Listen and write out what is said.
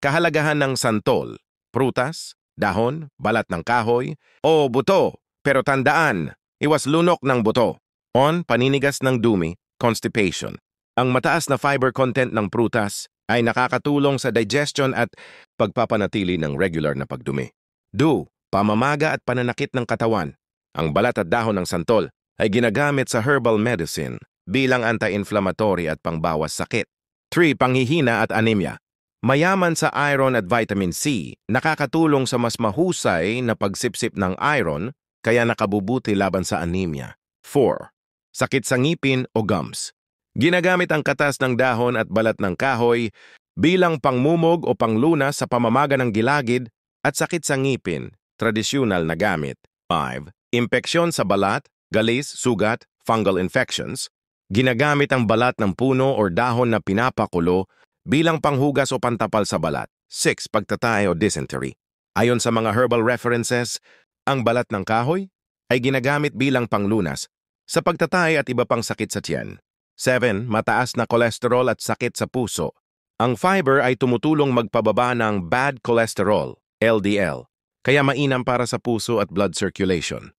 Kahalagahan ng santol, prutas, dahon, balat ng kahoy, o buto. Pero tandaan, iwas lunok ng buto. Paninigas ng dumi, constipation. Ang mataas na fiber content ng prutas ay nakakatulong sa digestion at pagpapanatili ng regular na pagdumi. Pamamaga at pananakit ng katawan. Ang balat at dahon ng santol ay ginagamit sa herbal medicine bilang anti-inflammatory at pangbawas sakit. 3. Panghihina at anemia. Mayaman sa iron at vitamin C, nakakatulong sa mas mahusay na pagsipsip ng iron kaya nakabubuti laban sa anemia. 4. Sakit sa ngipin o gums. Ginagamit ang katas ng dahon at balat ng kahoy bilang pangmumog o panglunas sa pamamaga ng gilagid at sakit sa ngipin, tradisyonal na gamit. 5. Impeksyon sa balat, galis, sugat, fungal infections. Ginagamit ang balat ng puno o dahon na pinapakulo bilang panghugas o pantapal sa balat. 6. Pagtatay o dysentery. Ayon sa mga herbal references, ang balat ng kahoy ay ginagamit bilang panglunas sa pagtatay at iba pang sakit sa tiyan. 7. Mataas na kolesterol at sakit sa puso. Ang fiber ay tumutulong magpababa ng bad cholesterol, LDL, kaya mainam para sa puso at blood circulation.